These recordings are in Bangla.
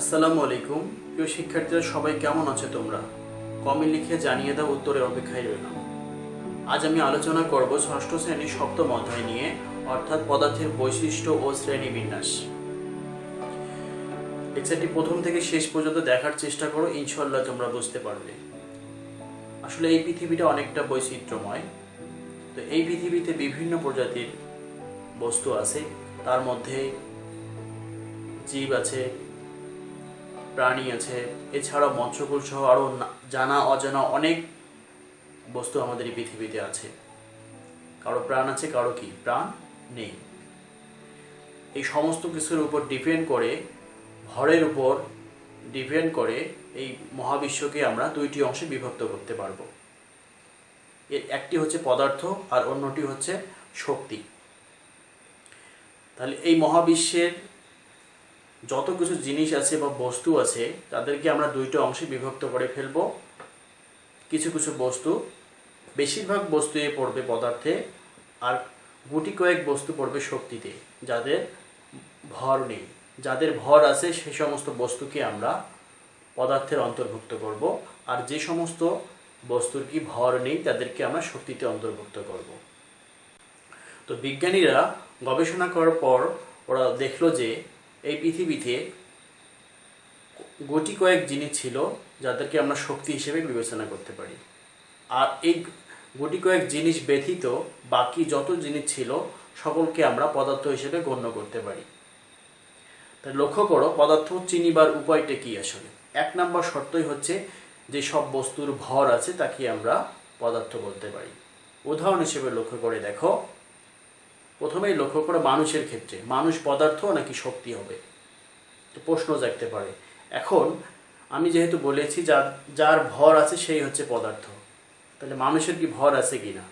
আসসালামু আলাইকুম। প্রিয় শিক্ষার্থীরা, সবাই কেমন আছো তোমরা? কমেন্ট লিখে জানিয়ে দাও, উত্তরের অপেক্ষায় রইলাম। আজ আমি আলোচনা করব ষষ্ঠ শ্রেণীর সপ্তম অধ্যায় নিয়ে, অর্থাৎ পদার্থের বৈশিষ্ট্য ও শ্রেণীবিন্যাস। লেকচারটি প্রথম থেকে শেষ পর্যন্ত দেখার চেষ্টা করো, ইনশাআল্লাহ তোমরা বুঝতে পারবে। আসলে এই পৃথিবীটা অনেকটা বৈচিত্র্যময়। তো এই পৃথিবীতে বিভিন্ন প্রজাতির বস্তু আছে, তার মধ্যে জীব আছে, প্রাণী আছে, এছাড়াও মৎস্যকুল সহ আরও জানা অজানা অনেক বস্তু আমাদের এই পৃথিবীতে আছে। কারো প্রাণ আছে, কারো কি প্রাণ নেই। এই সমস্ত কিছুর উপর ডিপেন্ড করে, ভরের উপর ডিপেন্ড করে এই মহাবিশ্বকে আমরা দুইটি অংশে বিভক্ত করতে পারবো। এর একটি হচ্ছে পদার্থ আর অন্যটি হচ্ছে শক্তি। তাহলে এই মহাবিশ্বের যত কিছু জিনিস আছে বা বস্তু আছে, তাদেরকে আমরা দুইটা অংশে বিভক্ত করে ফেলবো। কিছু কিছু বস্তু, বেশিরভাগ বস্তু পড়বে পদার্থে, আর গুটি কয়েক বস্তু পড়বে শক্তিতে, যাদের ভর নেই। যাদের ভর আছে সে সমস্ত বস্তুকে আমরা পদার্থের অন্তর্ভুক্ত করব, আর যে সমস্ত বস্তুর কি ভর নেই তাদেরকে আমরা শক্তিতে অন্তর্ভুক্ত করব। তো বিজ্ঞানীরা গবেষণা করার পর ওরা দেখলো যে এই পৃথিবীতে গুটি কয়েক জিনিস ছিল যাদেরকে আমরা শক্তি হিসেবে বিবেচনা করতে পারি, আর এই গুটি কয়েক জিনিস ব্যতীত বাকি যত জিনিস ছিল সকলকে আমরা পদার্থ হিসেবে গণ্য করতে পারি। তাই লক্ষ্য করো, পদার্থ চিনিবার উপায়টা কি আসলে? এক নম্বর শর্তই হচ্ছে যে সব বস্তুর ভর আছে তাকে আমরা পদার্থ বলতে পারি। উদাহরণ হিসেবে লক্ষ্য করে দেখো, প্রথমেই লক্ষ্য করো মানুষের ক্ষেত্রে, মানুষ পদার্থ নাকি শক্তি হবে? তো প্রশ্ন জাগতে পারে। এখন আমি যেহেতু বলেছি যার ভর আছে সেই হচ্ছে পদার্থ, তাহলে মানুষের কি ভর আছে কি না?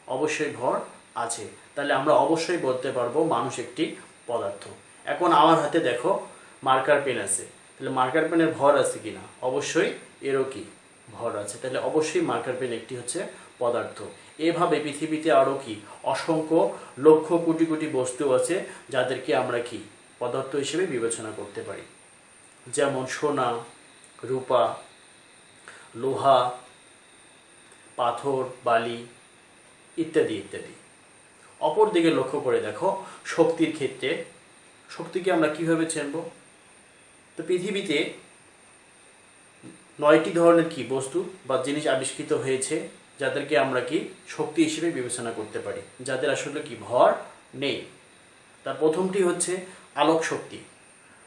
অবশ্যই ভর আছে। তাহলে আমরা অবশ্যই বলতে পারবো মানুষ একটি পদার্থ। এখন আমার হাতে দেখো মার্কার পেন আছে, তাহলে মার্কার পেনের ভর আছে কি না? অবশ্যই এরও কি ভর আছে, তাহলে অবশ্যই মার্কার পেন একটি হচ্ছে পদার্থ। এভাবে পৃথিবীতে আরও কি অসংখ্য লক্ষ কোটি কোটি বস্তু আছে যাদেরকে আমরা কি পদার্থ হিসেবে বিবেচনা করতে পারি, যেমন সোনা, রূপা, লোহা, পাথর, বালি ইত্যাদি ইত্যাদি। অপর দিকে লক্ষ্য করে দেখো শক্তির ক্ষেত্রে, শক্তিকে আমরা কিভাবে চিনব? তো পৃথিবীতে 9টি ধরনের কি বস্তু বা জিনিস আবিষ্কৃত হয়েছে যাদেরকে আমরা কি শক্তি হিসেবে বিবেচনা করতে পারি, যাদের আসলে কি ভর নেই। তার প্রথমটি হচ্ছে আলোক শক্তি।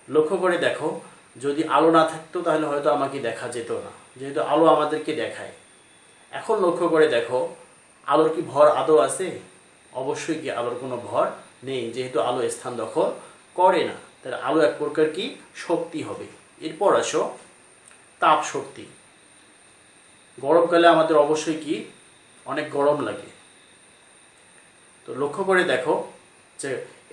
লক্ষ্য করে দেখো, যদি আলো না থাকতো তাহলে হয়তো আমাকে দেখা যেত না, যেহেতু আলো আমাদেরকে দেখায়। এখন লক্ষ্য করে দেখো, আলোর কি ভর আদৌ আছে? অবশ্যই কি আলোর কোনো ভর নেই, যেহেতু আলো স্থান দখল করে না। তাহলে আলো এক প্রকার কি শক্তি হবে। এরপর আসো তাপ শক্তি। গরমকালে আমাদের অবশ্যই কি অনেক গরম লাগে। তো লক্ষ্য করে দেখো যে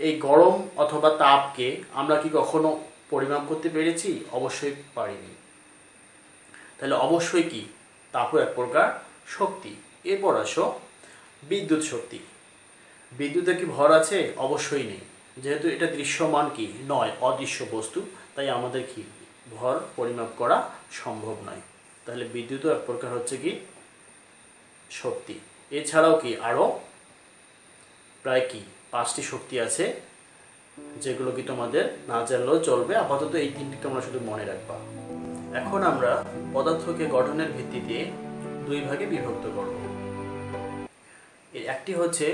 এই গরম অথবা তাপকে আমরা কি কখনো পরিমাপ করতে পেরেছি? অবশ্যই পারিনি। তাহলে অবশ্যই কি তাপও এক প্রকার শক্তি। এরপর আসো বিদ্যুৎ শক্তি। বিদ্যুতের কি ভর আছে? অবশ্যই নেই, যেহেতু এটা দৃশ্যমান কি নয়, অদৃশ্য বস্তু, তাই আমাদের কি ভর পরিমাপ করা সম্ভব নয়। তাহলে বিদ্যুৎও এক প্রকার হচ্ছে কি শক্তি। এছাড়াও কি আরও প্রায় কি 5টি শক্তি আছে, যেগুলো কি তোমাদের না জানলেও চলবে। আপাতত এই 3টি তোমরা শুধু মনে রাখবা। এখন আমরা পদার্থকে গঠনের ভিত্তিতে 2 ভাগে বিভক্ত করব। এর একটি হচ্ছে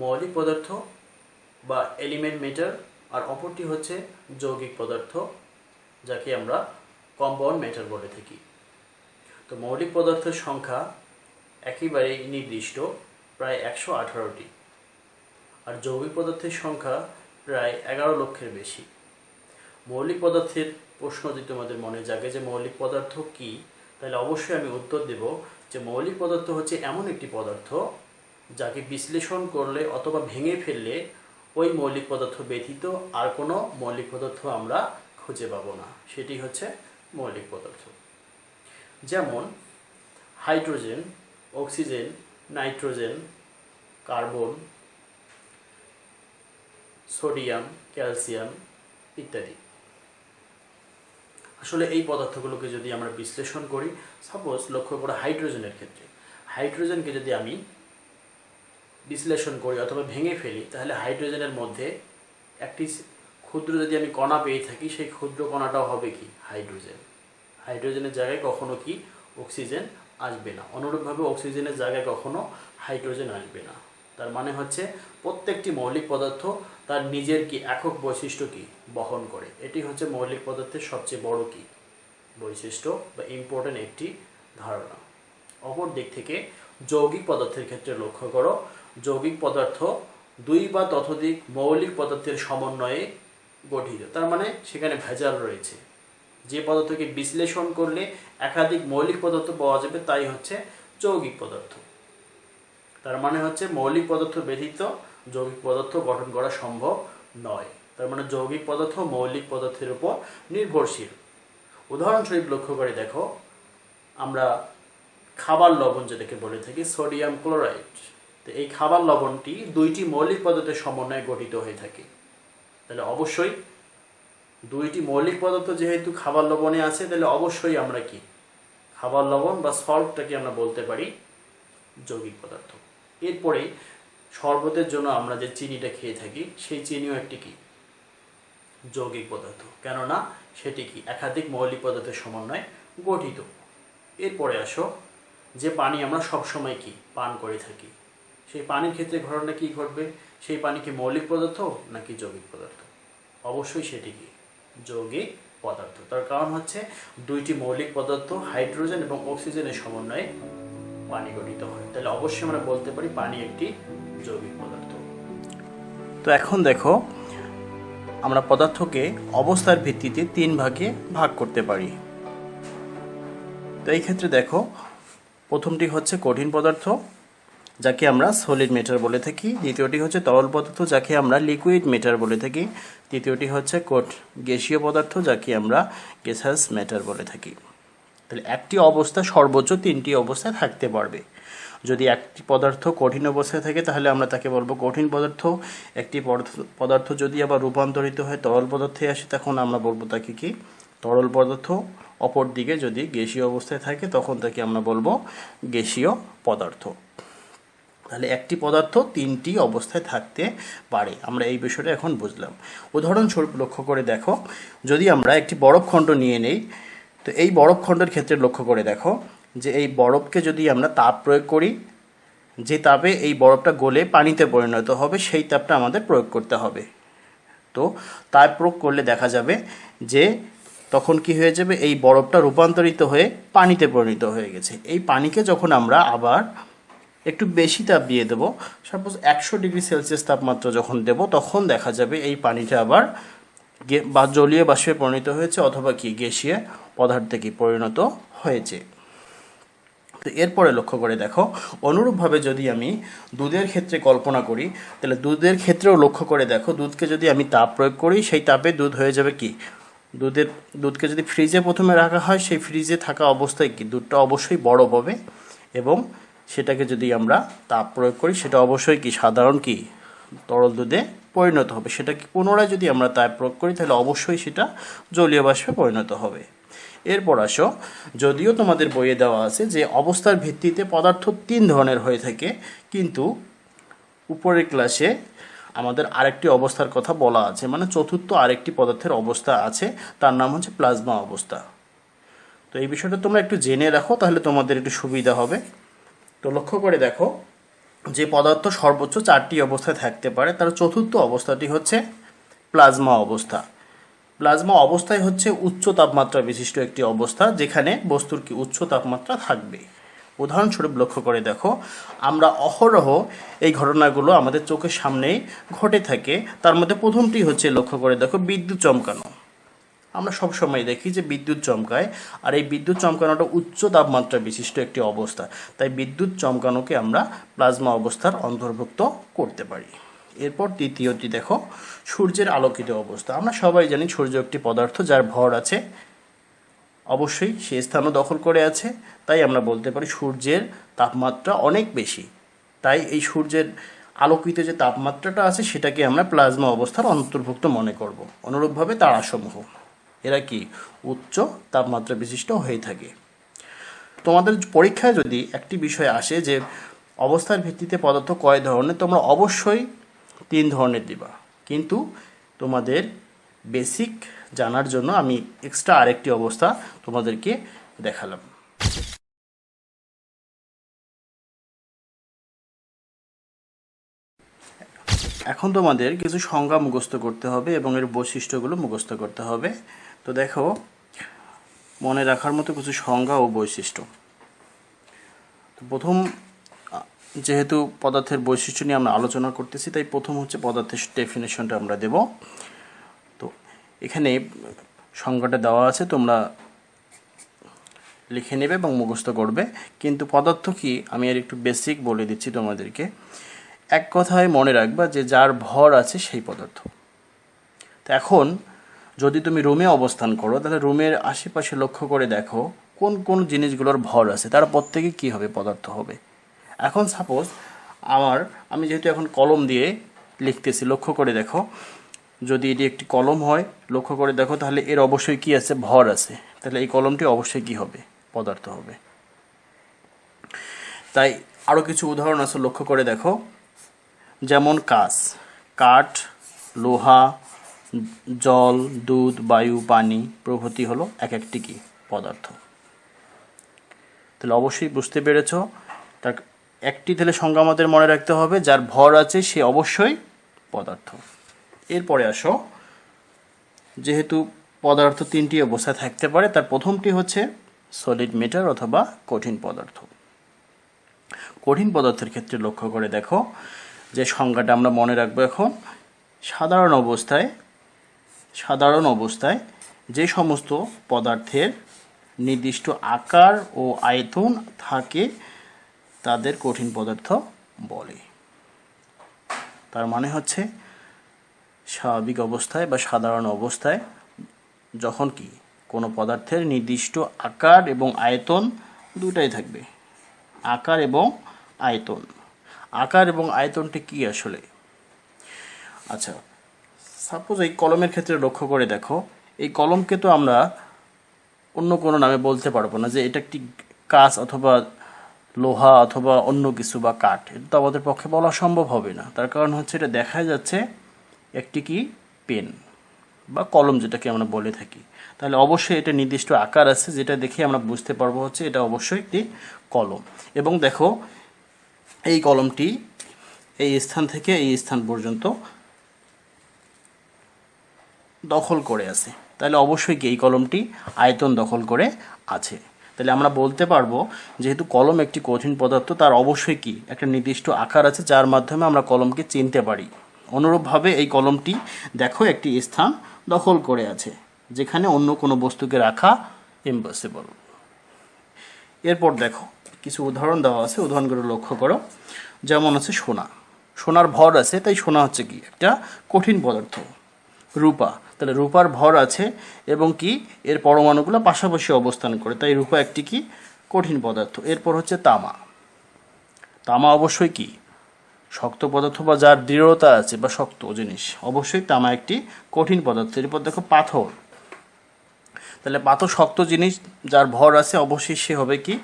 মৌলিক পদার্থ বা এলিমেন্ট ম্যাটার, আর অপরটি হচ্ছে যৌগিক পদার্থ, যাকে আমরা কম্পাউন্ড ম্যাটার বলে থাকি। তো মৌলিক পদার্থের সংখ্যা একেবারেই নির্দিষ্ট, প্রায় 118টি, আর যৌগিক পদার্থের সংখ্যা প্রায় 11 লক্ষের বেশি। মৌলিক পদার্থের প্রশ্ন যদি তোমাদের মনে জাগে যে মৌলিক পদার্থ কি, তাহলে অবশ্যই আমি উত্তর দেব যে মৌলিক পদার্থ হচ্ছে এমন একটি পদার্থ যাকে বিশ্লেষণ করলে অথবা ভেঙে ফেললে ওই মৌলিক পদার্থ ব্যতীত আর কোনো মৌলিক পদার্থ আমরা খুঁজে পাবো না, সেটি হচ্ছে মৌলিক পদার্থ। যেমন hydrogen, oxygen, nitrogen, carbon, sodium, calcium ইত্যাদি। আসলে এই পদার্থগুলোকে যদি আমরা বিশ্লেষণ করি, সাপোজ লক্ষ্য করে হাইড্রোজেনের ক্ষেত্রে, হাইড্রোজেনকে যদি আমি বিশ্লেষণ করি অথবা ভেঙে ফেলি, তাহলে হাইড্রোজেনের মধ্যে একটি ক্ষুদ্র যদি আমি কণা পেয়ে থাকি, সেই ক্ষুদ্র কণাটাও হবে কি হাইড্রোজেন। হাইড্রোজেনের জায়গায় কখনো কি অক্সিজেন আসবে না, অনুরূপভাবে অক্সিজেনের জায়গায় কখনো হাইড্রোজেন আসবে না। তার মানে হচ্ছে প্রত্যেকটি মৌলিক পদার্থ তার নিজের কি একক বৈশিষ্ট্য কি বহন করে। এটি হচ্ছে মৌলিক পদার্থের সবচেয়ে বড় কি বৈশিষ্ট্য বা ইম্পর্টেন্ট একটি ধারণা। অপর দিক থেকে যৌগিক পদার্থের ক্ষেত্রে লক্ষ্য করো, যৌগিক পদার্থ দুই বা ততোধিক মৌলিক পদার্থের সমন্বয়ে গঠিত। তার মানে সেখানে ভেজাল রয়েছে। যে পদার্থকে বিশ্লেষণ করলে একাধিক মৌলিক পদার্থ পাওয়া যাবে তাই হচ্ছে যৌগিক পদার্থ। তার মানে হচ্ছে মৌলিক পদার্থ ব্যতীত যৌগিক পদার্থ গঠন করা সম্ভব নয়। তার মানে যৌগিক পদার্থ মৌলিক পদার্থের উপর নির্ভরশীল। উদাহরণস্বরূপ লক্ষ্য করে দেখো, আমরা খাবার লবণ যেটাকে বলে থাকি সোডিয়াম ক্লোরাইড, তো এই খাবার লবণটি দুইটি মৌলিক পদার্থের সমন্বয়ে গঠিত হয়ে থাকে। তাহলে অবশ্যই দুইটি মৌলিক পদার্থ যেহেতু খাবার লবণে আছে, তাহলে অবশ্যই আমরা কি খাবার লবণ বা সল্টটাকে আমরা বলতে পারি যৌগিক পদার্থ। এরপরে শরবতের জন্য আমরা যে চিনিটা খেয়ে থাকি, সেই চিনিও একটি কি যৌগিক পদার্থ, কেননা সেটি কি একাধিক মৌলিক পদার্থের সমন্বয়ে গঠিত। এরপরে আসো, যে পানি আমরা সবসময় কি পান করে থাকি, সেই পানির ক্ষেত্রে ঘটনা কি ঘটবে? সেই পানি কি মৌলিক পদার্থ নাকি যৌগিক পদার্থ? অবশ্যই সেটি কি যৌগিক পদার্থ। তার কারণ হচ্ছে দুইটি মৌলিক পদার্থ হাইড্রোজেন এবং অক্সিজেনের সমন্বয়ে পানি গঠিত হয়। তাহলে অবশ্যই আমরা বলতে পারি পানি একটি যৌগিক পদার্থ। তো এখন দেখো, আমরা পদার্থকে অবস্থার ভিত্তিতে তিন ভাগে ভাগ করতে পারি। তো এই ক্ষেত্রে দেখো, প্রথমটি হচ্ছে কঠিন পদার্থ, যাকে আমরা সলিড ম্যাটার বলে থাকি। দ্বিতীয়টি হচ্ছে তরল পদার্থ, যাকে আমরা লিকুইড ম্যাটার বলে থাকি। তৃতীয়টি হচ্ছে গ্যাসীয় পদার্থ, যাকে আমরা গ্যাসাস ম্যাটার বলে থাকি। তাহলে একটি অবস্থা সর্বোচ্চ তিনটি অবস্থায় থাকতে পারবে। যদি একটি পদার্থ কঠিন অবস্থায় থাকে তাহলে আমরা তাকে বলবো কঠিন পদার্থ। একটি পদার্থ যদি আবার রূপান্তরিত হয় তরল পদার্থে আসে, তখন আমরা বলবো তাকে কি তরল পদার্থ। অপর দিকে যদি গ্যাসীয় অবস্থায় থাকে তখন তাকে আমরা বলবো গ্যাসীয় পদার্থ। তাহলে একটি পদার্থ তিনটি অবস্থায় থাকতে পারে। আমরা এই বিষয়টা এখন বুঝলাম। উদাহরণস্বরূপ লক্ষ্য করে দেখো, যদি আমরা একটি বরফখণ্ড নিয়ে নেই, তো এই বরফখণ্ডের ক্ষেত্রে লক্ষ্য করে দেখো যে এই বরফকে যদি আমরা তাপ প্রয়োগ করি, যে তাপে এই বরফটা গলে পানিতে পরিণত হবে, সেই তাপটা আমাদের প্রয়োগ করতে হবে। তো তাপ প্রয়োগ করলে দেখা যাবে যে তখন কি হয়ে যাবে, এই বরফটা রূপান্তরিত হয়ে পানিতে পরিণত হয়ে গেছে। এই পানিকে যখন আমরা আবার একটু বেশি তাপ দিয়ে দেবো, সাপোজ 100 ডিগ্রি সেলসিয়াস তাপমাত্রা যখন দেব, তখন দেখা যাবে এই পানিটা আবার বা জলীয় বাষ্পে পরিণত হয়েছে অথবা কি গ্যাসীয় পদার্থে কি পরিণত হয়েছে। তো এরপরে লক্ষ্য করে দেখো, অনুরূপভাবে যদি আমি দুধের ক্ষেত্রে কল্পনা করি, তাহলে দুধের ক্ষেত্রেও লক্ষ্য করে দেখো, দুধকে যদি আমি তাপ প্রয়োগ করি, সেই তাপে দুধ হয়ে যাবে কি দুধকে যদি ফ্রিজে প্রথমে রাখা হয়, সেই ফ্রিজে থাকা অবস্থায় কি দুধটা অবশ্যই বরফ হবে, এবং সেটাকে যদি আমরা তাপ প্রয়োগ করি সেটা অবশ্যই কি সাধারণ কি তরল দুধে পরিণত হবে। সেটাকে পুনরায় যদি আমরা তাপ প্রয়োগ করি তাহলে অবশ্যই সেটা জলীয় বাষ্পে পরিণত হবে। এরপর আসো, যদিও তোমাদের বইয়ে দেওয়া আছে যে অবস্থার ভিত্তিতে পদার্থ 3 ধরনের হয়ে থাকে, কিন্তু উপরের ক্লাসে আমাদের আরেকটি অবস্থার কথা বলা আছে, মানে চতুর্থ আরেকটি পদার্থের অবস্থা আছে, তার নাম হচ্ছে প্লাজমা অবস্থা। তো এই বিষয়টা তোমরা একটু জেনে রাখো, তাহলে তোমাদের একটু সুবিধা হবে। তো লক্ষ্য করে দেখো, যে পদার্থ সর্বোচ্চ 4টি অবস্থায় থাকতে পারে, তার চতুর্থ অবস্থাটি হচ্ছে প্লাজমা অবস্থা। প্লাজমা অবস্থায় হচ্ছে উচ্চ তাপমাত্রা বিশিষ্ট একটি অবস্থা, যেখানে বস্তুর কি উচ্চ তাপমাত্রা থাকবে। উদাহরণস্বরূপ লক্ষ্য করে দেখো, আমরা অহরহ এই ঘটনাগুলো আমাদের চোখের সামনেই ঘটে থাকে। তার মধ্যে প্রথমটি হচ্ছে লক্ষ্য করে দেখো বিদ্যুৎ চমকানো। আমরা সব সময় দেখি যে বিদ্যুৎ চমকায়, আর এই বিদ্যুৎ চমকানোটা উচ্চ তাপমাত্রা বিশিষ্ট একটি অবস্থা, তাই বিদ্যুৎ চমকানোকে আমরা প্লাজমা অবস্থার অন্তর্ভুক্ত করতে পারি। এরপর তৃতীয়টি দেখো সূর্যের আলোকিত অবস্থা। আমরা সবাই জানি সূর্য একটি পদার্থ যার ভর আছে, অবশ্যই সে স্থানও দখল করে আছে, তাই আমরা বলতে পারি সূর্যের তাপমাত্রা অনেক বেশি। তাই এই সূর্যের আলোকিত যে তাপমাত্রাটা আছে সেটাকে আমরা প্লাজমা অবস্থার অন্তর্ভুক্ত মনে করব। অনুরূপভাবে তারাসমূহ, এরা কি উচ্চ তাপমাত্রা বিশিষ্ট হয়ে থাকে। তোমাদের পরীক্ষায় যদি একটি বিষয় আসে যে অবস্থার ভিত্তিতে পদার্থ কয় ধরনের, তোমরা অবশ্যই 3 ধরনের দিবা, কিন্তু তোমাদের বেসিক জানার জন্য আমি এক্সট্রা আরেকটি অবস্থা তোমাদেরকে দেখালাম। এখন তোমাদের কিছু সংজ্ঞা মুখস্থ করতে হবে এবং এর বৈশিষ্ট্যগুলো মুখস্থ করতে হবে। তো দেখো, মনে রাখার মতো কিছু সংজ্ঞা ও বৈশিষ্ট্য। তো প্রথম, যেহেতু পদার্থের বৈশিষ্ট্য নিয়ে আমরা আলোচনা করতেছি, তাই প্রথম হচ্ছে পদার্থের ডেফিনেশনটা আমরা দেব। তো এখানে সংজ্ঞাটা দেওয়া আছে, তোমরা লিখে নেবে এবং মুখস্থ করবে। কিন্তু পদার্থ কি আমি আর একটু বেসিক বলে দিচ্ছি তোমাদেরকে। এক কথায় মনে রাখবা যে যার ভর আছে সেই পদার্থ। তো এখন যদি তুমি রুমে অবস্থান করো, তাহলে রুমের আশেপাশে লক্ষ্য করে দেখো কোন কোন জিনিসগুলোর ভর আছে, তারা প্রত্যেকে কী হবে, পদার্থ হবে। এখন সাপোজ আমি যেহেতু এখন কলম দিয়ে লিখতেছি, লক্ষ্য করে দেখো, যদি এটি একটি কলম হয়, লক্ষ্য করে দেখো, তাহলে এর অবশ্যই কি আছে, ভর আছে। তাহলে এই কলমটি অবশ্যই কি হবে, পদার্থ হবে। তাই আরও কিছু উদাহরণ আছে, লক্ষ্য করে দেখো, যেমন কাঠ, লোহা, জল, দুধ, বায়ু, পানি প্রভৃতি হলো এক একটি কি পদার্থ। তাহলে অবশ্যই বুঝতে পেরেছ। তার একটি তাহলে সংজ্ঞা আমাদের মনে রাখতে হবে, যার ভর আছে সে অবশ্যই পদার্থ। এরপরে আসো, যেহেতু পদার্থ 3টি অবস্থায় থাকতে পারে, তার প্রথমটি হচ্ছে সলিড ম্যাটার অথবা কঠিন পদার্থ। কঠিন পদার্থের ক্ষেত্রে লক্ষ্য করে দেখো যে সংজ্ঞাটা আমরা মনে রাখবো। এখন সাধারণ অবস্থায় যে সমস্ত পদার্থের নির্দিষ্ট আকার ও আয়তন থাকে তাদের কঠিন পদার্থ বলে। তার মানে হচ্ছে স্বাভাবিক অবস্থায় বা সাধারণ অবস্থায় যখন কি কোনো পদার্থের নির্দিষ্ট আকার এবং আয়তন দুটাই থাকবে, আকার এবং আয়তন। আকার এবং আয়তনটি কি আসলে? আচ্ছা, সাপোজ এই কলমের ক্ষেত্রে লক্ষ্য করে দেখো, এই কলমকে তো আমরা অন্য কোনো নামে বলতে পারবো না যে এটা একটি কাঁচ অথবা লোহা অথবা অন্য কিছু বা কাঠ, এটা তো আমাদের পক্ষে বলা সম্ভব হবে না। তার কারণ হচ্ছে এটা দেখা যাচ্ছে একটি কি পেন বা কলম, যেটাকে আমরা বলে থাকি। তাহলে অবশ্যই এটা নির্দিষ্ট আকার আছে, যেটা দেখে আমরা বুঝতে পারবো হচ্ছে এটা অবশ্যই একটি কলম। এবং দেখো, এই কলমটি এই স্থান থেকে এই স্থান পর্যন্ত দখল করে আছে, তাহলে অবশ্যই কি এই কলমটি আয়তন দখল করে আছে। তাহলে আমরা বলতে পারবো যেহেতু কলম একটি কঠিন পদার্থ, তার অবশ্যই কি একটা নির্দিষ্ট আকার আছে যার মাধ্যমে আমরা কলমকে চিনতে পারি। অনুরূপভাবে এই কলমটি দেখো একটি স্থান দখল করে আছে যেখানে অন্য কোনো বস্তুকে রাখা ইম্পসিবল। এরপর দেখো কিছু উদাহরণ দেওয়া আছে, উদাহরণগুলো লক্ষ্য করো। যেমন আছে সোনার ভর আছে, তাই সোনা হচ্ছে কি একটা কঠিন পদার্থ। রূপা, তাহলে রূপার ভর আছে এবং কি এর পরমাণুগুলো পাশাপাশি অবস্থান করে, তাই রূপা একটি কি কঠিন পদার্থ। এরপর হচ্ছে তামা অবশ্যই কি শক্ত পদার্থ বা যার দৃঢ়তা আছে বা শক্ত জিনিস, অবশ্যই তামা একটি কঠিন পদার্থ। এরপর দেখো পাথর, তাহলে পাথর শক্ত জিনিস যার ভর আছে, অবশ্যই সে হবে কি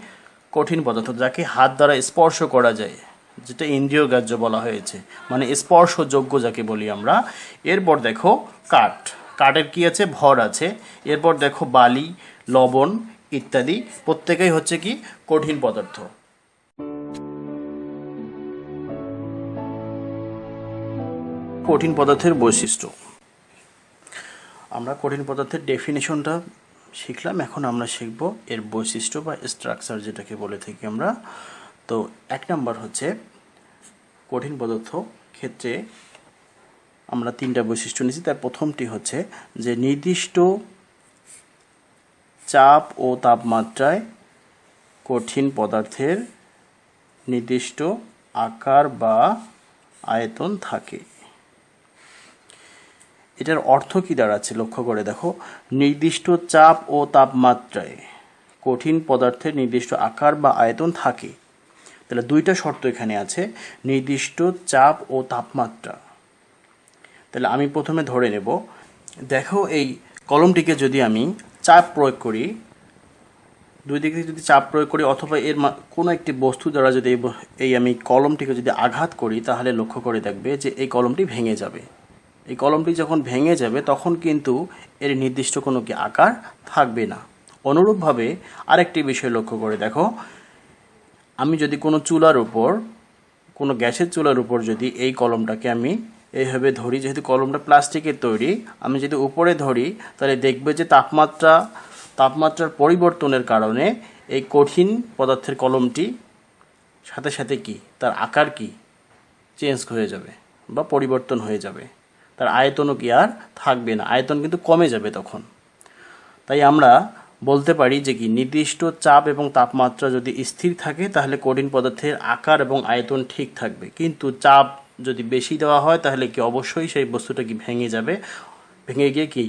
কঠিন পদার্থ, যাকে হাত দ্বারা স্পর্শ করা যায়, যেটা ইন্দ্রিয় গ্রাহ্য বলা হয়েছে, মানে স্পর্শযোগ্য যাকে বলি আমরা। এরপর দেখো কাঠের কি আছে, ভর আছে। এরপর দেখো বালি, লবণ ইত্যাদি প্রত্যেকেই হচ্ছে কি কঠিন পদার্থ। কঠিন পদার্থের বৈশিষ্ট্য, আমরা কঠিন পদার্থের ডেফিনেশনটা শিখলাম, এখন আমরা শিখব এর বৈশিষ্ট্য বা স্ট্রাকচার যেটাকে বলে থাকি আমরা। তো 1 নম্বর হচ্ছে কঠিন পদার্থ ক্ষেত্রে আমরা 3টা বৈশিষ্ট্য নিয়েছি। তার প্রথমটি হচ্ছে যে নির্দিষ্ট চাপ ও তাপমাত্রায় কঠিন পদার্থের নির্দিষ্ট আকার বা আয়তন থাকে। এটার অর্থ কি দাঁড়াচ্ছে লক্ষ্য করে দেখো, নির্দিষ্ট চাপ ও তাপমাত্রায় কঠিন পদার্থের নির্দিষ্ট আকার বা আয়তন থাকে। তাহলে 2টা শর্ত এখানে আছে, নির্দিষ্ট চাপ ও তাপমাত্রা। তাহলে আমি প্রথমে ধরে নেব, দেখো এই কলমটিকে যদি আমি চাপ প্রয়োগ করি, দুই দিক থেকে যদি চাপ প্রয়োগ করি অথবা এর কোনো একটি বস্তু দ্বারা যদি এই আমি কলমটিকে যদি আঘাত করি, তাহলে লক্ষ্য করে দেখবে যে এই কলমটি ভেঙে যাবে। এই কলমটি যখন ভেঙে যাবে তখন কিন্তু এর নির্দিষ্ট কোনো কি আকার থাকবে না। অনুরূপভাবে আরেকটি বিষয় লক্ষ্য করে দেখো, আমি যদি কোনো চুলার উপর, কোনো গ্যাসের চুলার উপর যদি এই কলমটাকে আমি এইভাবে ধরি, যেহেতু কলমটা প্লাস্টিকের তৈরি, আমি যদি উপরে ধরি তাহলে দেখবে যে তাপমাত্রার পরিবর্তনের কারণে এই কঠিন পদার্থের কলমটি সাথে সাথে কি তার আকার কি চেঞ্জ হয়ে যাবে বা পরিবর্তন হয়ে যাবে, তার আয়তনও কি আর থাকবে না, আয়তন কিন্তু কমে যাবে তখন। তাই আমরা বলতে পারি যে কি নির্দিষ্ট চাপ এবং তাপমাত্রা যদি স্থির থাকে তাহলে কঠিন পদার্থের আকার এবং আয়তন ঠিক থাকবে, কিন্তু চাপ যদি বেশি দেওয়া হয় তাহলে কি অবশ্যই সেই বস্তুটা কি ভেঙে যাবে, ভেঙে গিয়ে কি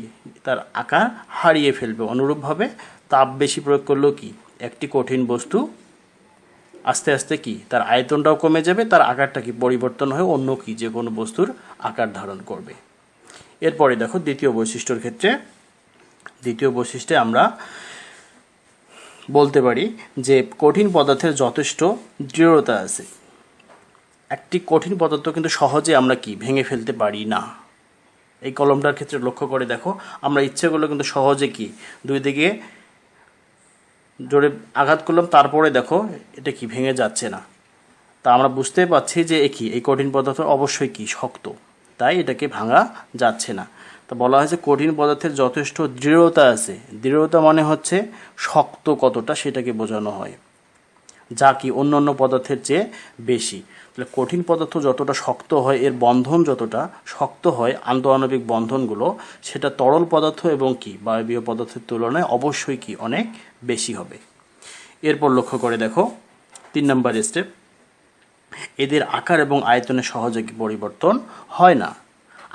তার আকার হারিয়ে ফেলবে। অনুরূপভাবে তাপ বেশি প্রয়োগ করলেও কি একটি কঠিন বস্তু আস্তে আস্তে কি তার আয়তনটাও কমে যাবে, তার আকারটা কি পরিবর্তন হয়ে অন্য কি যে কোনো বস্তুর আকার ধারণ করবে। এরপরে দেখো দ্বিতীয় বৈশিষ্ট্যের ক্ষেত্রে, দ্বিতীয় বৈশিষ্ট্যে আমরা বলতে পারি যে কঠিন পদার্থের যথেষ্ট দৃঢ়তা আছে। একটি কঠিন পদার্থ কিন্তু সহজে আমরা কি ভেঙে ফেলতে পারি না। এই কলমটার ক্ষেত্রে লক্ষ্য করে দেখো, আমরা ইচ্ছে করলে কিন্তু সহজে কি দুই দিকে জোরে আঘাত করলাম, তারপরে দেখো এটা কি ভেঙে যাচ্ছে না। তা আমরা বুঝতে পারছি যে এই কঠিন পদার্থ অবশ্যই কি শক্ত, তাই এটাকে ভাঙা যাচ্ছে না। তা বলা হয়েছে কঠিন পদার্থের যথেষ্ট দৃঢ়তা আছে। দৃঢ়তা মানে হচ্ছে শক্ত কতটা সেটাকে বোঝানো হয়, যা কি অন্য অন্য পদার্থের চেয়ে বেশি। তাহলে কঠিন পদার্থ যতটা শক্ত হয়, এর বন্ধন যতটা শক্ত হয়, আন্তঃআণবিক বন্ধনগুলো, সেটা তরল পদার্থ এবং কি বায়বীয় পদার্থের তুলনায় অবশ্যই কি অনেক বেশি হবে। এরপর লক্ষ্য করে দেখো 3 নম্বর স্টেপ, এদের আকার এবং আয়তনে সহজে কি পরিবর্তন হয় না।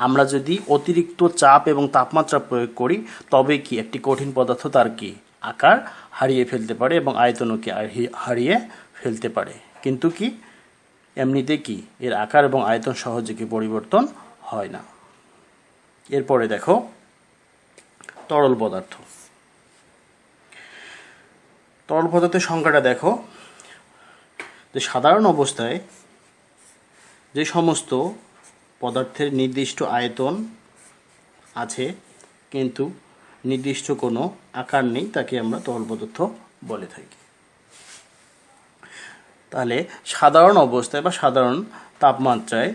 আমরা যদি অতিরিক্ত চাপ এবং তাপমাত্রা প্রয়োগ করি তবে কি একটি কঠিন পদার্থ তার কি আকার হারিয়ে ফেলতে পারে এবং আয়তনও কি হারিয়ে ফেলতে পারে, কিন্তু কি এমনিতে কি এর আকার এবং আয়তন সহজে কি পরিবর্তন হয় না। এরপরে দেখো তরল পদার্থ। তরল পদার্থের সংখ্যাটা দেখো, যে সাধারণ অবস্থায় যে সমস্ত পদার্থের নির্দিষ্ট আয়তন আছে কিন্তু নির্দিষ্ট কোনো আকার নেই তাকে আমরা তরল পদার্থ বলে থাকি। তাহলে সাধারণ অবস্থায় বা সাধারণ তাপমাত্রায়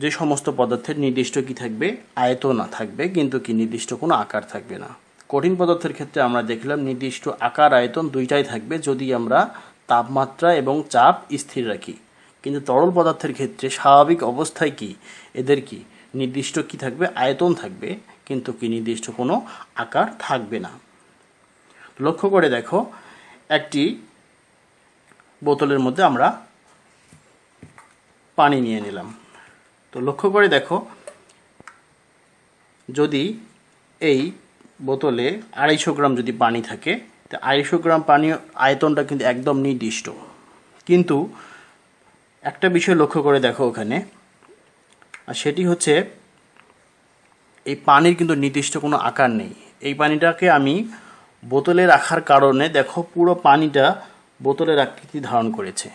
যে সমস্ত পদার্থের নির্দিষ্ট কি থাকবে আয়তন থাকবে কিন্তু কি নির্দিষ্ট কোনো আকার থাকবে না। কঠিন পদার্থের ক্ষেত্রে আমরা দেখলাম নির্দিষ্ট আকার আয়তন দুইটাই থাকবে যদি আমরা তাপমাত্রা এবং চাপ স্থির রাখি, কিন্তু তরল পদার্থের ক্ষেত্রে স্বাভাবিক অবস্থায় কি এদের কি নির্দিষ্ট কি থাকবে আয়তন থাকবে কিন্তু কি নির্দিষ্ট কোনো আকার থাকবে না। লক্ষ্য করে দেখো, একটি বোতলের মধ্যে আমরা পানি নিয়ে নিলাম। তো লক্ষ্য করে দেখো, যদি এই বোতলে 250 গ্রাম যদি পানি থাকে, তো 250 গ্রাম পানি আয়তনটা কিন্তু একদম নির্দিষ্ট, কিন্তু একটা বিষয় লক্ষ্য করে দেখো ওখানে, আর সেটি হচ্ছে এই পানির কিন্তু নির্দিষ্ট কোনো আকার নেই। এই পানিটাকে আমি বোতলে রাখার কারণে দেখো পুরো পানিটা বোতলের আকৃতি ধারণ করেছে।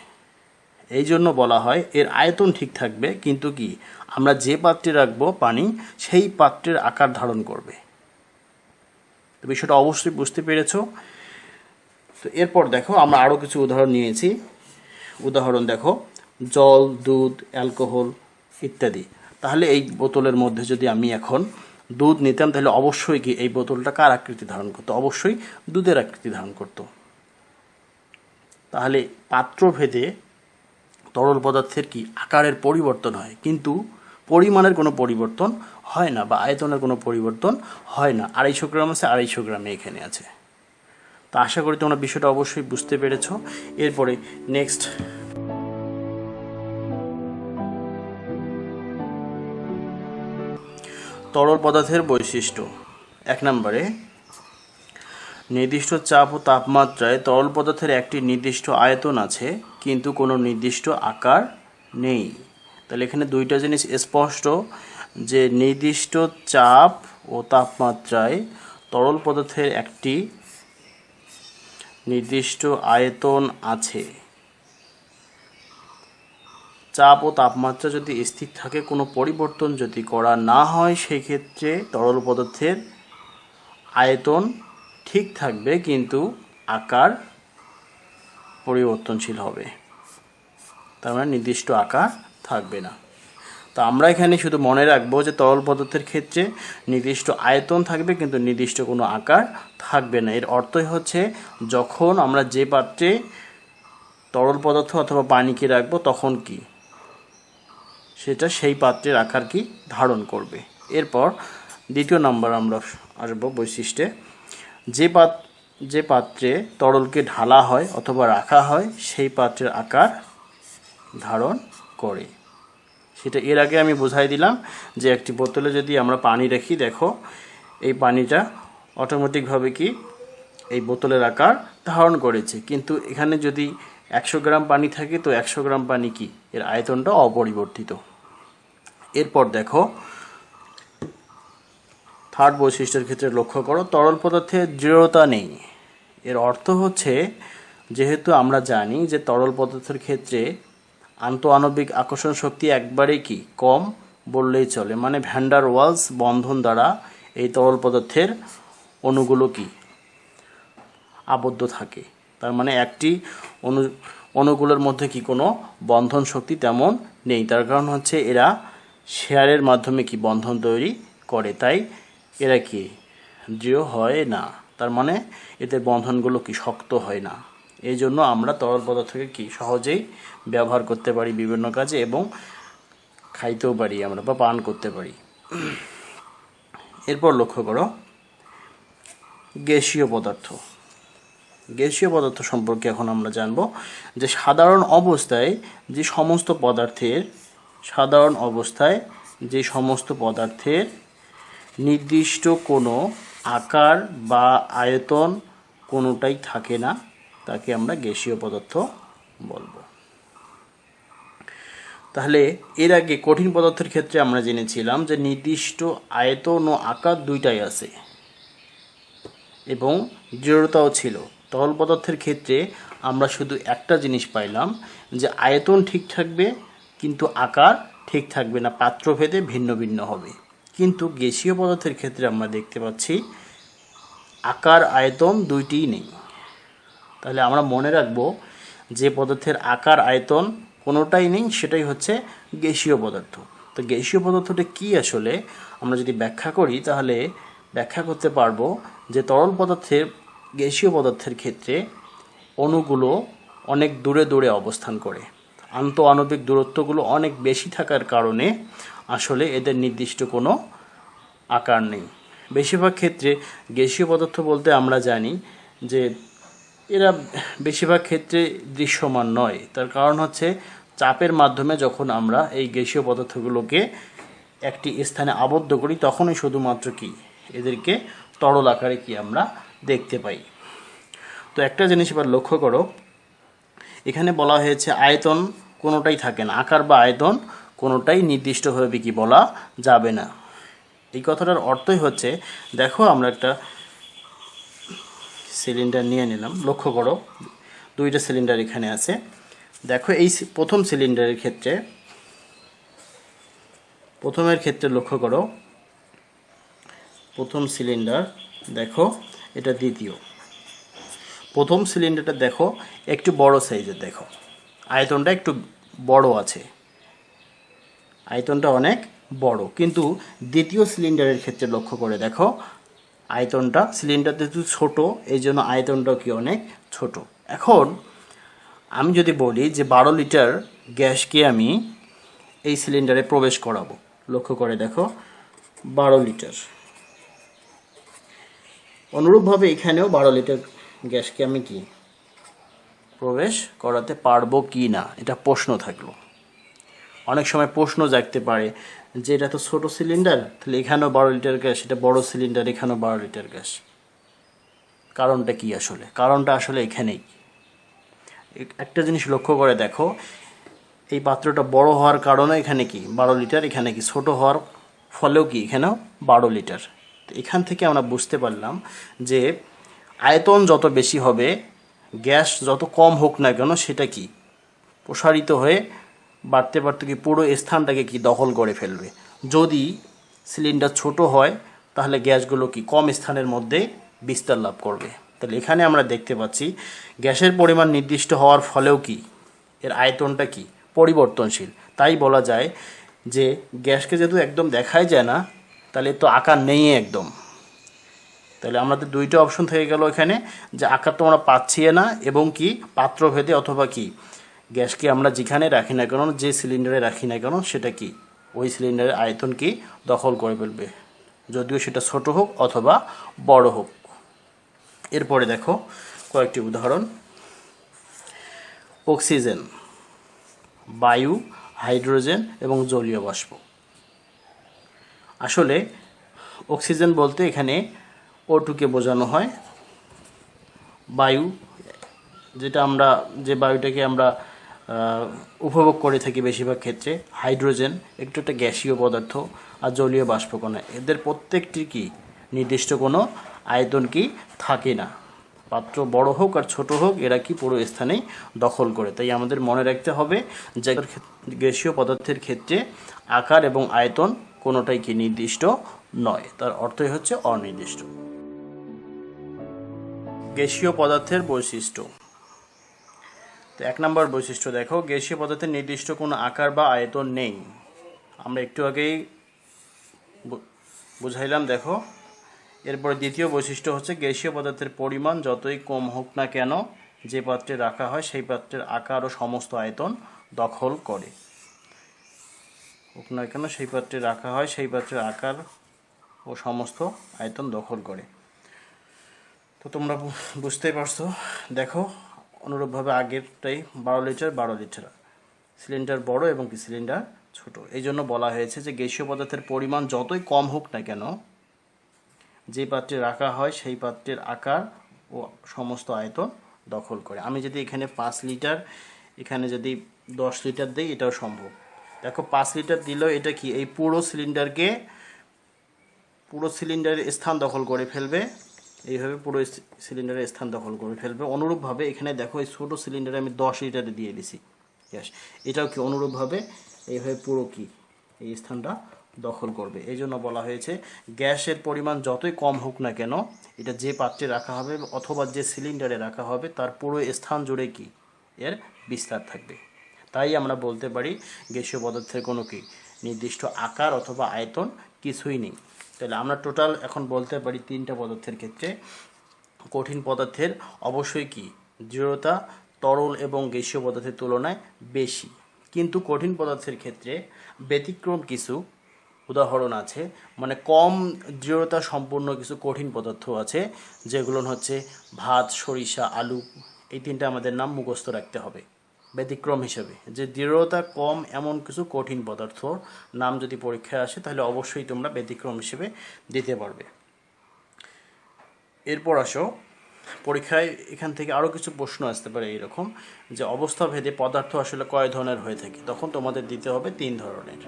এই জন্য বলা হয় এর আয়তন ঠিক থাকবে কিন্তু কি আমরা যে পাত্রে রাখবো পানি সেই পাত্রের আকার ধারণ করবে। তো বিষয়টা অবশ্যই বুঝতে পেরেছো। তো এরপর দেখো আমরা আরও কিছু উদাহরণ নিয়েছি। উদাহরণ দেখো জল, দুধ, অ্যালকোহল ইত্যাদি। তাহলে এই বোতলের মধ্যে যদি আমি এখন দুধ নিতাম তাহলে অবশ্যই কি এই বোতলটা কার আকৃতি ধারণ করতো? অবশ্যই দুধের আকৃতি ধারণ করতো। তাহলে পাত্রভেদে তরল পদার্থের কি আকারের পরিবর্তন হয় কিন্তু পরিমাণের কোনো পরিবর্তন হয় না বা আয়তনের কোনো পরিবর্তন হয় না। 250 গ্রাম আছে, 250 গ্রামে এখানে আছে। তো আশা করি তোমরা বিষয়টা অবশ্যই বুঝতে পেরেছো। এরপরে নেক্সট তরল পদার্থের বৈশিষ্ট্য। 1 নম্বরে নির্দিষ্ট চাপ ও তাপমাত্রায় তরল পদার্থের একটি নির্দিষ্ট আয়তন আছে কিন্তু কোনো নির্দিষ্ট আকার নেই। তাহলে এখানে দুইটা জিনিস স্পষ্ট, যে নির্দিষ্ট চাপ ও তাপমাত্রায় তরল পদার্থের একটি নির্দিষ্ট আয়তন আছে। চাপ ও তাপমাত্রা যদি স্থির থাকে, কোনো পরিবর্তন যদি করা না হয়, সেই ক্ষেত্রে তরল পদার্থের আয়তন ঠিক থাকবে কিন্তু আকার পরিবর্তনশীল হবে, তার মানে নির্দিষ্ট আকার থাকবে না। তো আমরা এখানে শুধু মনে রাখবো যে তরল পদার্থের ক্ষেত্রে নির্দিষ্ট আয়তন থাকবে কিন্তু নির্দিষ্ট কোনো আকার থাকবে না। এর অর্থই হচ্ছে যখন আমরা যে পাত্রে তরল পদার্থ অথবা পানিকে রাখবো তখন কি সেটা সেই পাত্রের আকার কি ধারণ করবে। এরপর দ্বিতীয় নাম্বার আমরা আসবো বৈশিষ্ট্যে, যে পাত্রে তরলকে ঢালা হয় অথবা রাখা হয় সেই পাত্রের আকার ধারণ করে। সেটা এর আগে আমি বুঝাই দিলাম যে একটি বোতলে যদি আমরা পানি রাখি, দেখো এই পানিটা অটোমেটিকভাবে কি এই বোতলের আকার ধারণ করেছে, কিন্তু এখানে যদি 100 গ্রাম পানি থাকে তো 100 গ্রাম পানি কি এর আয়তনটা অপরিবর্তিত। এরপর দেখো থার্ড বৈশিষ্ট্যের ক্ষেত্রে লক্ষ্য করো, তরল পদার্থের দৃঢ়তা নেই। এর অর্থ হচ্ছে যেহেতু আমরা জানি যে তরল পদার্থের ক্ষেত্রে আন্তঃআণবিক আকর্ষণ শক্তি একবারেই কি কম বললেই চলে, মানে ভ্যান ডার ওয়ালস বন্ধন দ্বারা এই তরল পদার্থের অণুগুলো কি আবদ্ধ থাকে, তার মানে একটি অণুগুলোর মধ্যে কি কোনো বন্ধন শক্তি তেমন নেই। তার কারণ হচ্ছে এরা শেয়ারের মাধ্যমে কি বন্ধন তৈরি করে, তাই এরা কি দৃঢ় হয় না, তার মানে এদের বন্ধনগুলো কি শক্ত হয় না। এই জন্য আমরা তরল পদার্থকে কি সহজেই ব্যবহার করতে পারি বিভিন্ন কাজে এবং খাইতেও পারি আমরা বা পান করতে পারি। এরপর লক্ষ্য করো গ্যাসীয় পদার্থ। গ্যাসীয় পদার্থ সম্পর্কে এখন আমরা জানব যে সাধারণ অবস্থায় যে সমস্ত পদার্থের নির্দিষ্ট কোনো আকার বা আয়তন কোনোটাই থাকে না, তাকে আমরা গ্যাসীয় পদার্থ বলবো। তাহলে এর আগে কঠিন পদার্থের ক্ষেত্রে আমরা জেনেছিলাম যে নির্দিষ্ট আয়তন ও আকার দুইটাই আছে এবং দৃঢ়তাও ছিল। তরল পদার্থের ক্ষেত্রে আমরা শুধু একটা জিনিস পাইলাম যে আয়তন ঠিক থাকবে কিন্তু আকার ঠিক থাকবে না, পাত্রভেদে ভিন্ন ভিন্ন হবে। কিন্তু গ্যাসীয় পদার্থের ক্ষেত্রে আমরা দেখতে পাচ্ছি আকার আয়তন দুইটিই নেই। তাহলে আমরা মনে রাখবো যে পদার্থের আকার আয়তন কোনোটাই নেই সেটাই হচ্ছে গ্যাসীয় পদার্থ। তো গ্যাসীয় পদার্থটা কি আসলে আমরা যদি ব্যাখ্যা করি তাহলে ব্যাখ্যা করতে পারবো যে গ্যাসীয় পদার্থের ক্ষেত্রে অণুগুলো অনেক দূরে দূরে অবস্থান করে, আন্তঃআণবিক দূরত্বগুলো অনেক বেশি থাকার কারণে আসলে এদের নির্দিষ্ট কোনো আকার নেই। বেশিরভাগ ক্ষেত্রে গ্যাসীয় পদার্থ বলতে আমরা জানি যে এরা বেশিরভাগ ক্ষেত্রে দৃশ্যমান নয়, তার কারণ হচ্ছে চাপের মাধ্যমে যখন আমরা এই গ্যাসীয় পদার্থগুলোকে একটি স্থানে আবদ্ধ করি তখনই শুধুমাত্র কি এদেরকে তরল আকারে কি আমরা দেখতে পাই। তো একটা জিনিস এবার লক্ষ্য করো, এখানে বলা হয়েছে আয়তন কোনোটাই থাকে না, আকার বা আয়তন কোনোটাই নির্দিষ্টভাবে কি বলা যাবে না। এই কথাটার অর্থই হচ্ছে, দেখো আমরা একটা সিলিন্ডার নিয়ে নিলাম, লক্ষ্য করো দুইটা সিলিন্ডার এখানে আছে। দেখো এই প্রথম সিলিন্ডারের ক্ষেত্রে লক্ষ্য করো, প্রথম সিলিন্ডার দেখো এটা দ্বিতীয়। প্রথম সিলিন্ডারটা দেখো একটু বড় সাইজের, দেখো আয়তনটা একটু বড় আছে, আয়তনটা অনেক বড়, কিন্তু দ্বিতীয় সিলিন্ডারের ক্ষেত্রে লক্ষ্য করে দেখো আয়তনটা সিলিন্ডারটা একটু ছোট, এই জন্য আয়তনটাও কি অনেক ছোট। এখন আমি যদি বলি যে 12 লিটার গ্যাসকে আমি এই সিলিন্ডারে প্রবেশ করাবো, লক্ষ্য করে দেখো 12 লিটার। অনুরূপভাবে এখানেও 12 লিটার গ্যাসকে আমি কি প্রবেশ করাতে পারবো কি না এটা প্রশ্ন থাকলো। অনেক সময় প্রশ্ন জাগতে পারে যে এটা তো ছোট সিলিন্ডার, তাহলে এখানেও 12 লিটার গ্যাস, এটা বড় সিলিন্ডার এখানেও 12 লিটার গ্যাস, কারণটা কি আসলে? কারণটা আসলে এখানেই। একটা জিনিস লক্ষ্য করে দেখো, এই পাত্রটা বড় হওয়ার কারণে এখানে কি 12 লিটার, এখানে কি ছোট হওয়ার ফলেও কি এখানেও 12 লিটার। এখান থেকে আমরা বুঝতে পারলাম যে আয়তন যত বেশি হবে, গ্যাস যত কম হোক না কেন সেটা কি প্রসারিত হয়ে বাড়তে বাড়তে কি পুরো স্থানটাকে কি দখল করে ফেলবে। যদি সিলিন্ডার ছোট হয় তাহলে গ্যাসগুলো কি কম স্থানের মধ্যে বিস্তার লাভ করবে। তাহলে এখানে আমরা দেখতে পাচ্ছি গ্যাসের পরিমাণ নির্দিষ্ট হওয়ার ফলেও কি এর আয়তনটা কি পরিবর্তনশীল। তাই বলা যায় যে গ্যাসকে যেহেতু একদম দেখাই যায় না, তাহলে তো আকার নেই একদম। তাহলে আমাদের দুইটা অপশন থেকে গেল এখানে, যে আকার তো আমরা পাচ্ছি না, এবং কি পাত্রভেদে অথবা কি গ্যাসকে আমরা যেখানে রাখি না কেন, যে সিলিন্ডারে রাখি না কেন, সেটা কি ওই সিলিন্ডারের আয়তন কি দখল করে ফেলবে, যদিও সেটা ছোট হোক অথবা বড় হোক। এরপরে দেখো কয়েকটি উদাহরণ। অক্সিজেন, বায়ু, হাইড্রোজেন এবং জলীয় বাষ্প। আসলে অক্সিজেন বলতে এখানে O2কে বোঝানো হয়। বায়ু, যে বায়ুটাকে আমরা উপভোগ করে থাকি বেশিরভাগ ক্ষেত্রে। হাইড্রোজেন একটু একটা গ্যাসীয় পদার্থ। আর জলীয় বাষ্পকণা, এদের প্রত্যেকটির কি নির্দিষ্ট কোনো আয়তন কি থাকে না। পাত্র বড় হোক আর ছোট হোক, এরা কি পুরো স্থানেই দখল করে। তাই আমাদের মনে রাখতে হবে যে গ্যাসীয় পদার্থের ক্ষেত্রে আকার এবং আয়তন কোনোটাই কি নির্দিষ্ট নয়, তার অর্থই হচ্ছে অনির্দিষ্ট। গ্যাসীয় পদার্থের বৈশিষ্ট্য। তো 1 নম্বর বৈশিষ্ট্য দেখো, গ্যাসীয় পদার্থের নির্দিষ্ট কোনো আকার বা আয়তন নেই। আমরা একটু আগেই বুঝাইলাম, দেখো। এরপরে দ্বিতীয় বৈশিষ্ট্য হচ্ছে গ্যাসীয় পদার্থের পরিমাণ যতই কম হোক না কেন, যে পাত্রে রাখা হয় সেই পাত্রের আকার ও সমস্ত আয়তন দখল করে। হোক না কেন সেই পাত্রে রাখা হয় সেই পাত্রের আকার ও সমস্ত আয়তন দখল করে। তো তোমরা বুঝতেই পারছো। দেখো অনুরূপভাবে আগেরটাই 12 লিটার 12 লিটার, সিলিন্ডার বড় এবং কি সিলিন্ডার ছোট। এই জন্য বলা হয়েছে যে গ্যাসীয় পদার্থের পরিমাণ যতই কম হোক না কেন, যে পাত্রে রাখা হয় সেই পাত্রের আকার ও সমস্ত আয়তন দখল করে। আমি যদি এখানে 5 লিটার, এখানে যদি 10 লিটার দিই, এটাও সম্ভব। দেখো 5 লিটার দিলেও এটা কি এই পুরো সিলিন্ডারের স্থান দখল করে ফেলবে। এইভাবে পুরো সিলিন্ডারের স্থান দখল করে ফেলবে। অনুরূপভাবে এখানে দেখো এই ছোটো সিলিন্ডারে আমি 10 লিটারে দিয়ে দিছি গ্যাস, এটাও কি অনুরূপভাবে এইভাবে পুরো কি এই স্থানটা দখল করবে। এই জন্য বলা হয়েছে গ্যাসের পরিমাণ যতই কম হোক না কেন, এটা যে পাত্রে রাখা হবে অথবা যে সিলিন্ডারে রাখা হবে তার পুরো স্থান জুড়ে কি এর বিস্তার থাকবে। তাই আমরা বলতে পারি গ্যাসীয় পদার্থের কোনো কি নির্দিষ্ট আকার অথবা আয়তন কিছুই নেই। তাহলে আমরা টোটাল এখন বলতে পারি 3টা পদার্থের ক্ষেত্রে কঠিন পদার্থের অবশ্যই কি দৃঢ়তা তরল এবং গ্যাসীয় পদার্থের তুলনায় বেশি। কিন্তু কঠিন পদার্থের ক্ষেত্রে ব্যতিক্রম কিছু উদাহরণ আছে, মানে কম দৃঢ়তা সম্পূর্ণ কিছু কঠিন পদার্থ আছে, যেগুলো হচ্ছে ভাত, সরিষা, আলু। এই 3টা আমাদের নাম মুখস্থ রাখতে হবে ব্যতিক্রম হিসেবে। যে দৃঢ়তা কম এমন কিছু কঠিন পদার্থ নাম যদি পরীক্ষায় আসে তাহলে অবশ্যই তোমরা ব্যতিক্রম হিসেবে দিতে পারবে। এরপর আসো পরীক্ষায় এখান থেকে আরও কিছু প্রশ্ন আসতে পারে এইরকম, যে অবস্থা ভেদে পদার্থ আসলে কয় ধরনের হয়ে থাকে। তখন তোমাদের দিতে হবে 3 ধরনের।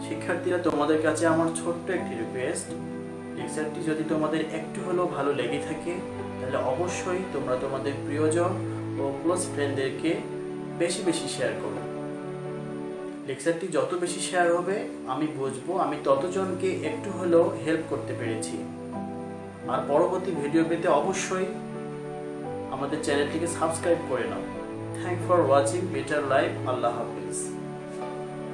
শিক্ষার্থীরা, তোমাদের কাছে আমার ছোট্ট একটি রিকোয়েস্ট, লেকচারটি যদি তোমাদের একটু হলেও ভালো লেগে থাকে তাহলে অবশ্যই তোমরা তোমাদের প্রিয়জন ও ক্লোজ ফ্রেন্ডদেরকে বেশি বেশি শেয়ার করো। লেকচারটি যত বেশি শেয়ার হবে আমি বুঝবো আমি ততজনকে একটু হলেও হেল্প করতে পেরেছি। আর পরবর্তী ভিডিও পেতে অবশ্যই আমাদের চ্যানেলটিকে সাবস্ক্রাইব করে নাও। Thank for watching Better Life. আল্লাহ হাফিজ।